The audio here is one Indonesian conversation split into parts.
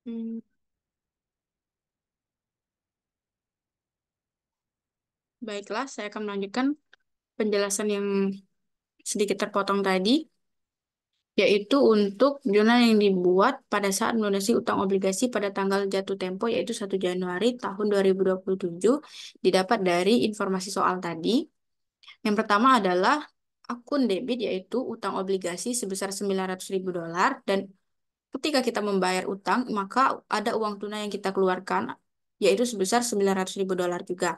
Hmm, Baiklah, saya akan melanjutkan penjelasan yang sedikit terpotong tadi, yaitu untuk jurnal yang dibuat pada saat melunasi utang obligasi pada tanggal jatuh tempo, yaitu 1 Januari tahun 2027, didapat dari informasi soal tadi. Yang pertama adalah akun debit, yaitu utang obligasi sebesar $900.000, dan ketika kita membayar utang, maka ada uang tunai yang kita keluarkan, yaitu sebesar $900.000 juga.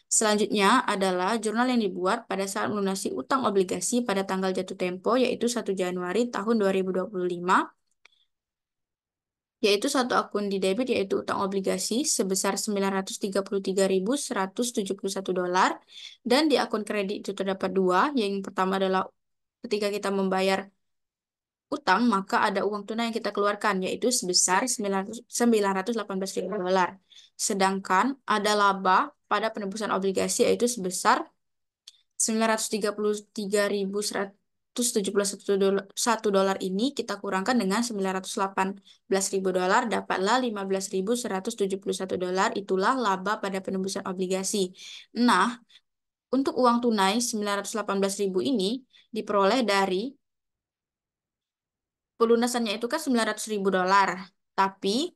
Selanjutnya adalah jurnal yang dibuat pada saat melunasi utang obligasi pada tanggal jatuh tempo, yaitu 1 Januari tahun 2025, yaitu satu akun di debit, yaitu utang obligasi sebesar $933.171, dan di akun kredit itu terdapat dua. Yang pertama adalah ketika kita membayar utang, maka ada uang tunai yang kita keluarkan, yaitu sebesar $918.000. Sedangkan ada laba pada penebusan obligasi, yaitu sebesar $933.171 ini kita kurangkan dengan $918.000, dapatlah $15.171. Itulah laba pada penebusan obligasi. Nah, untuk uang tunai 918.000 ini diperoleh dari pelunasannya itu kan $900.000. Tapi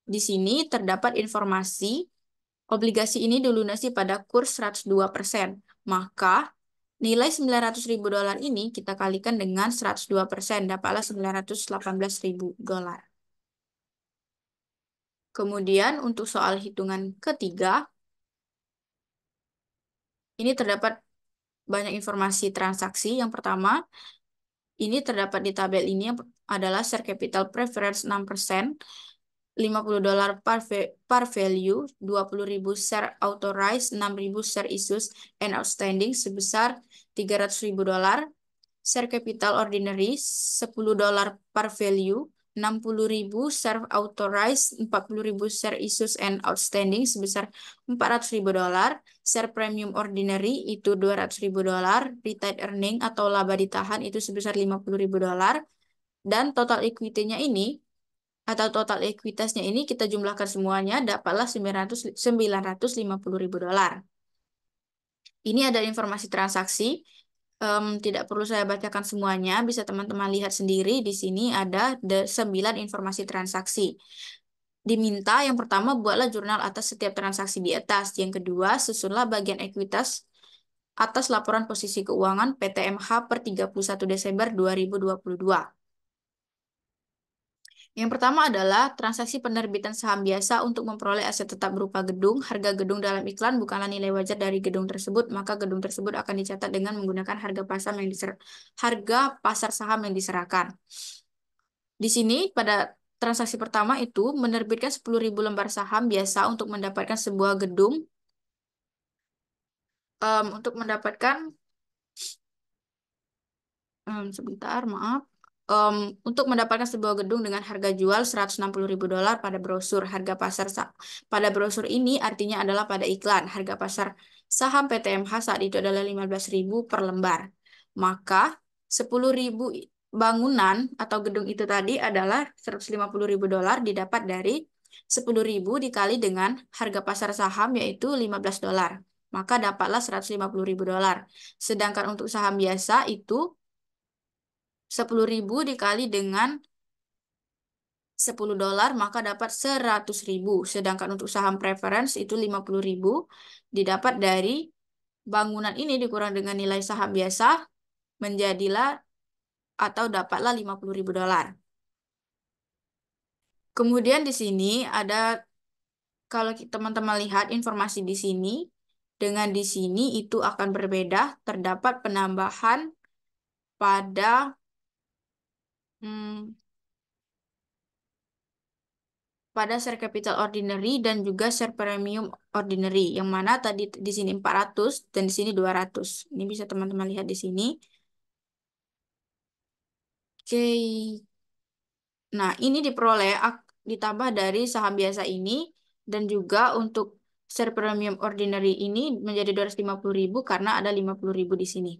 di sini terdapat informasi obligasi ini dilunasi pada kurs 102%. Maka nilai $900.000 ini kita kalikan dengan 102%, dapatlah $918.000. Kemudian untuk soal hitungan ketiga, ini terdapat banyak informasi transaksi. Yang pertama, ini terdapat di tabel ini yang adalah share capital preference 6%, $50 par value, 20.000 share authorized, 6.000 share issues and outstanding sebesar $300.000. Share capital ordinary, $10 par value, 60.000 share authorized, 40.000 share issues and outstanding sebesar $400.000. Share premium ordinary itu $200.000. Retained earning atau laba ditahan itu sebesar $50.000. Dan total equity-nya ini atau total ekuitasnya ini kita jumlahkan semuanya, dapatlah $950.000. Ini ada informasi transaksi. Tidak perlu saya bacakan semuanya, bisa teman-teman lihat sendiri. Di sini ada 9 informasi transaksi. Diminta yang pertama, buatlah jurnal atas setiap transaksi di atas. Yang kedua, susunlah bagian ekuitas atas laporan posisi keuangan PTMH per 31 Desember 2022. Yang pertama adalah transaksi penerbitan saham biasa untuk memperoleh aset tetap berupa gedung. Harga gedung dalam iklan bukanlah nilai wajar dari gedung tersebut, maka gedung tersebut akan dicatat dengan menggunakan harga pasar saham yang diserahkan. Di sini pada transaksi pertama itu menerbitkan 10.000 lembar saham biasa untuk mendapatkan sebuah gedung. Untuk mendapatkan sebentar, maaf. Untuk mendapatkan sebuah gedung dengan harga jual $160.000 pada brosur. Pada brosur ini artinya adalah pada iklan. Harga pasar saham PTMH saat itu adalah 15.000 per lembar. Maka 10.000 bangunan atau gedung itu tadi adalah $150.000 didapat dari 10.000 dikali dengan harga pasar saham yaitu $15. Maka dapatlah $150.000. Sedangkan untuk saham biasa itu 10.000 dikali dengan $10, maka dapat 100.000. Sedangkan untuk saham preference itu 50.000 didapat dari bangunan ini dikurang dengan nilai saham biasa menjadilah atau dapatlah $50.000. Kemudian di sini ada, kalau teman-teman lihat informasi di sini dengan di sini itu akan berbeda. Terdapat penambahan pada hmm, share capital ordinary dan juga share premium ordinary, yang mana tadi di sini 400 dan di sini 200. Ini bisa teman-teman lihat di sini. Oke. Nah, ini diperoleh ditambah dari saham biasa ini, dan juga untuk share premium ordinary ini menjadi 250.000 karena ada 50.000 di sini.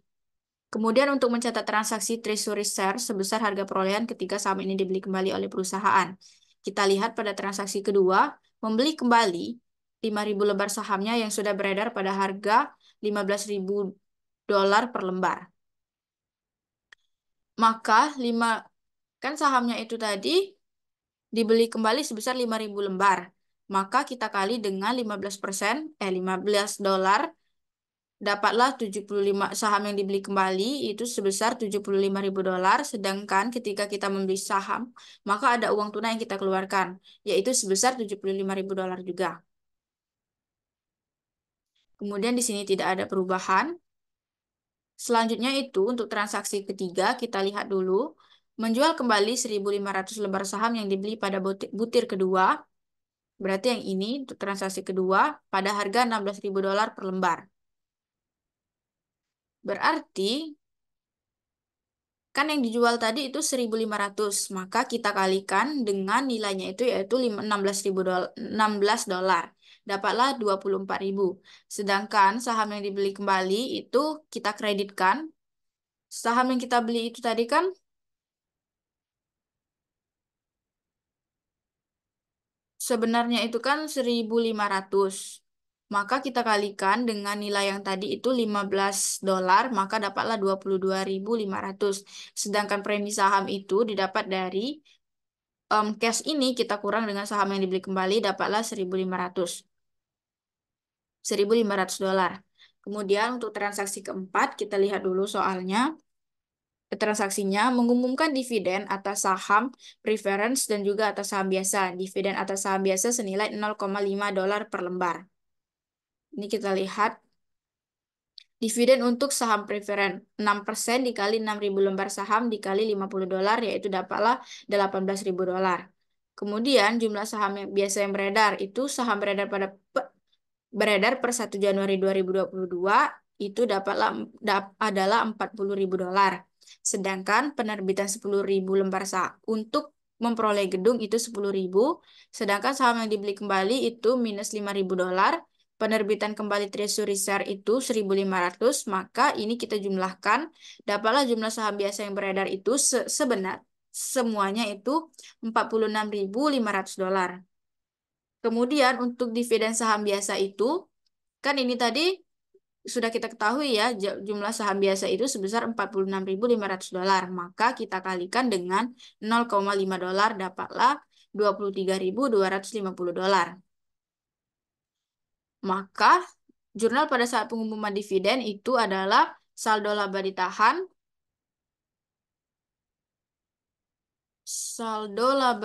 Kemudian untuk mencatat transaksi treasury share sebesar harga perolehan ketika saham ini dibeli kembali oleh perusahaan. Kita lihat pada transaksi kedua, membeli kembali 5.000 lembar sahamnya yang sudah beredar pada harga 15.000 dolar per lembar. Maka kan sahamnya itu tadi dibeli kembali sebesar 5.000 lembar. Maka kita kali dengan 15%, 15 dolar, dapatlah 75 saham yang dibeli kembali itu sebesar 75.000 dolar. Sedangkan ketika kita membeli saham, maka ada uang tunai yang kita keluarkan, yaitu sebesar 75.000 dolar juga. Kemudian di sini tidak ada perubahan. Selanjutnya itu untuk transaksi ketiga, kita lihat dulu. Menjual kembali 1.500 lembar saham yang dibeli pada butir kedua. Berarti yang ini untuk transaksi kedua pada harga 16.000 dolar per lembar. Berarti kan yang dijual tadi itu 1.500, maka kita kalikan dengan nilainya itu yaitu 16.000 dolar, 16 dolar. Dapatlah 24.000. Sedangkan saham yang dibeli kembali itu kita kreditkan. Saham yang kita beli itu tadi kan sebenarnya itu kan 1.500. Maka kita kalikan dengan nilai yang tadi itu 15 dolar, maka dapatlah 22.500. Sedangkan premi saham itu didapat dari cash ini kita kurang dengan saham yang dibeli kembali, dapatlah 1.500 dolar. Kemudian untuk transaksi keempat, kita lihat dulu soalnya. Transaksinya mengumumkan dividen atas saham preference dan juga atas saham biasa. Dividen atas saham biasa senilai 0,5 dolar per lembar. Ini kita lihat dividen untuk saham preferen 6% dikali 6.000 lembar saham dikali 50 dolar yaitu dapatlah 18.000 dolar. Kemudian jumlah saham yang biasa yang beredar itu saham beredar per 1 Januari 2022 itu adalah 40.000 dolar. Sedangkan penerbitan 10.000 lembar saham untuk memperoleh gedung itu 10.000, sedangkan saham yang dibeli kembali itu minus 5.000 dolar. Penerbitan kembali treasury share itu 1.500, maka ini kita jumlahkan, dapatlah jumlah saham biasa yang beredar itu semuanya itu 46.500 dolar. Kemudian untuk dividen saham biasa itu, kan ini tadi sudah kita ketahui ya, jumlah saham biasa itu sebesar 46.500 dolar. Maka kita kalikan dengan 0,5 dolar, dapatlah 23.250 dolar. Maka jurnal pada saat pengumuman dividen itu adalah saldo laba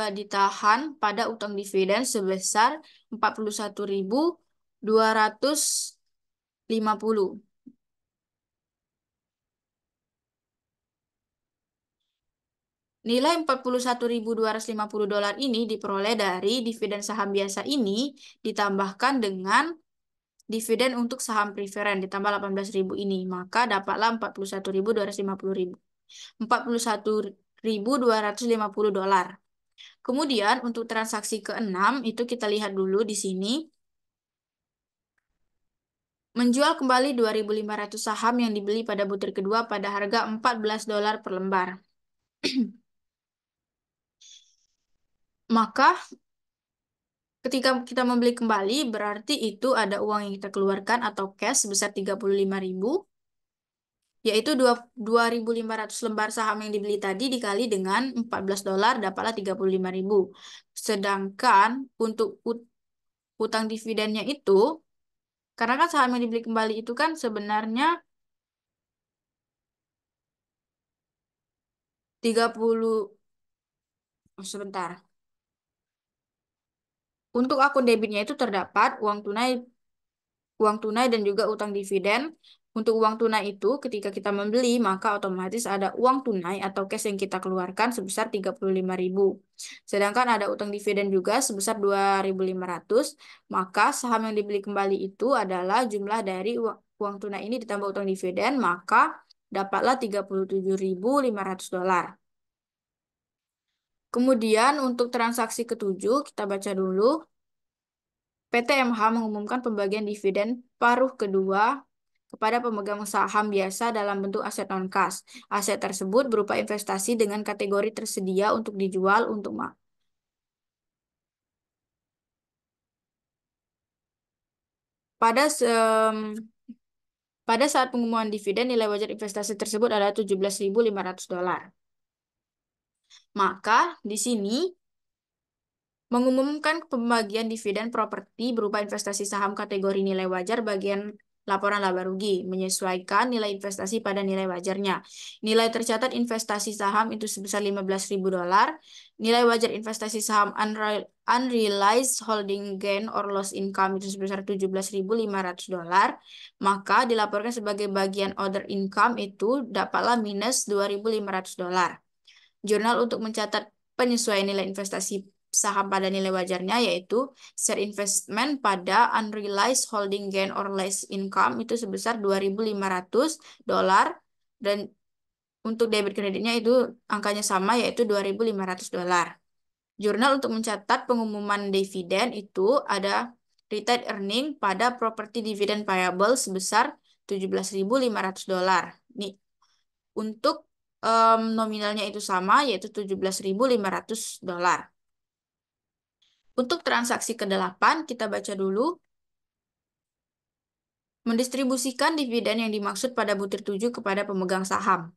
ditahan pada utang dividen sebesar 41.250. Nilai 41.250 dolar ini diperoleh dari dividen saham biasa ini ditambahkan dengan dividen untuk saham preferen ditambah 18.000 ini, maka dapatlah 41.250 dolar. Kemudian untuk transaksi keenam itu kita lihat dulu di sini. Menjual kembali 2.500 saham yang dibeli pada butir kedua pada harga 14 dolar per lembar. Maka ketika kita membeli kembali berarti itu ada uang yang kita keluarkan atau cash sebesar 35.000, yaitu 2.500 lembar saham yang dibeli tadi dikali dengan 14 dolar dapatlah 35.000. Sedangkan untuk utang dividennya itu, karena kan saham yang dibeli kembali itu kan sebenarnya 30, sebentar. Untuk akun debitnya itu terdapat uang tunai dan juga utang dividen. Untuk uang tunai itu ketika kita membeli maka otomatis ada uang tunai atau cash yang kita keluarkan sebesar 35.000. Sedangkan ada utang dividen juga sebesar 2.500, maka saham yang dibeli kembali itu adalah jumlah dari uang tunai ini ditambah utang dividen, maka dapatlah 37.500 dolar. Kemudian untuk transaksi ketujuh kita baca dulu. PT MH mengumumkan pembagian dividen paruh kedua kepada pemegang saham biasa dalam bentuk aset non-kas. Aset tersebut berupa investasi dengan kategori tersedia untuk dijual Pada pada saat pengumuman dividen, nilai wajar investasi tersebut adalah 17.500 dolar. Maka di sini mengumumkan pembagian dividen properti berupa investasi saham kategori nilai wajar bagian laporan laba rugi, menyesuaikan nilai investasi pada nilai wajarnya. Nilai tercatat investasi saham itu sebesar 15.000 dolar, nilai wajar investasi saham unrealized holding gain or loss income itu sebesar 17.500 dolar, maka dilaporkan sebagai bagian other income itu dapatlah minus 2.500 dolar. Jurnal untuk mencatat penyesuaian nilai investasi saham pada nilai wajarnya yaitu share investment pada unrealized holding gain or less income itu sebesar 2.500 dolar dan untuk debit kreditnya itu angkanya sama yaitu 2.500 dolar. Jurnal untuk mencatat pengumuman dividen itu ada retained earning pada property dividend payable sebesar 17.500 dolar. Nih, untuk nominalnya itu sama, yaitu 17.500 dolar. Untuk transaksi ke-8, kita baca dulu. Mendistribusikan dividen yang dimaksud pada butir 7 kepada pemegang saham.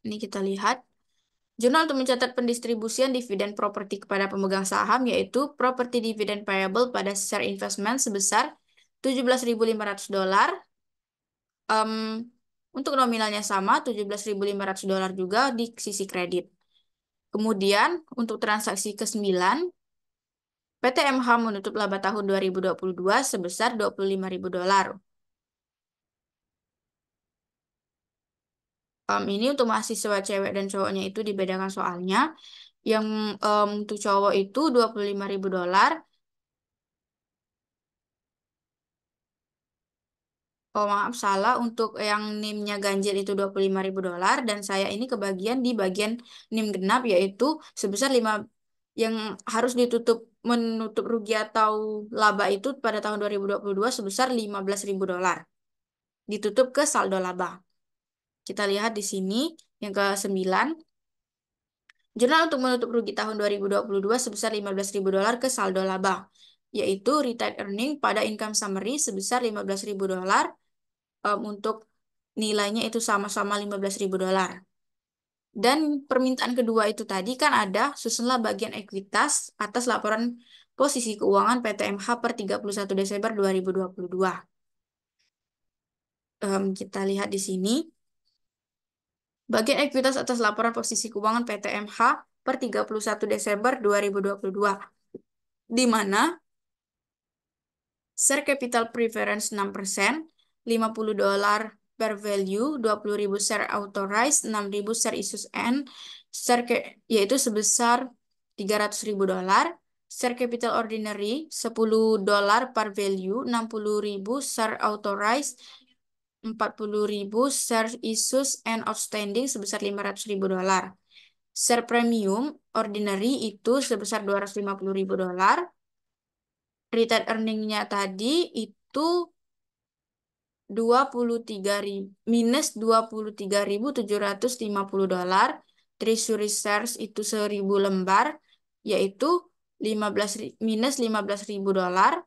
Ini kita lihat. Jurnal untuk mencatat pendistribusian dividen properti kepada pemegang saham, yaitu property dividend payable pada share investment sebesar 17.500 dolar. Em, untuk nominalnya sama, 17.500 dolar juga di sisi kredit. Kemudian, untuk transaksi ke-9, PT MH menutup laba tahun 2022 sebesar 25.000 dolar. Ini untuk mahasiswa cewek dan cowoknya itu dibedakan soalnya. Yang untuk cowok itu 25.000 dolar. Oh maaf, salah. Untuk yang NIM-nya ganjil itu 25.000 dolar. Dan saya ini kebagian di bagian NIM genap yaitu sebesar 5 yang harus ditutup menutup rugi atau laba itu pada tahun 2022 sebesar 15.000 dolar. Ditutup ke saldo laba. Kita lihat di sini yang ke-9. Jurnal untuk menutup rugi tahun 2022 sebesar 15.000 dolar ke saldo laba, yaitu retained earning pada income summary sebesar 15.000 dolar untuk nilainya itu sama-sama 15.000 dolar. Dan permintaan kedua itu tadi kan ada susunlah bagian ekuitas atas laporan posisi keuangan PT MH per 31 Desember 2022. Kita lihat di sini. Bagian ekuitas atas laporan posisi keuangan PT MH per 31 Desember 2022, di mana share capital preference 6%, 50 dolar per value, 20.000 share authorized, 6.000 share issues and yaitu sebesar 300.000 dolar. Share capital ordinary 10 dolar per value, 60.000 share authorized, 40.000 share issues and outstanding sebesar 500.000 dolar. Share premium ordinary itu sebesar 250.000 dolar. Retained earning-nya tadi itu 23.750 dolar. Treasury shares itu 1.000 lembar, yaitu 15.000 dolar.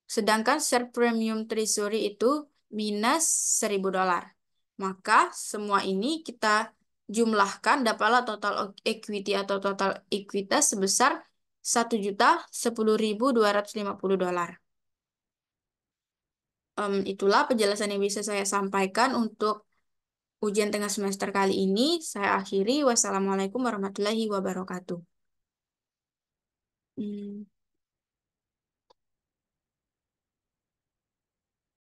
Sedangkan share premium treasury itu minus 1.000 dolar. Maka semua ini kita jumlahkan dapatlah total equity atau total ekuitas sebesar 1.010.250 dolar. Itulah penjelasan yang bisa saya sampaikan untuk ujian tengah semester kali ini. Saya akhiri. Wassalamualaikum warahmatullahi wabarakatuh. Hmm.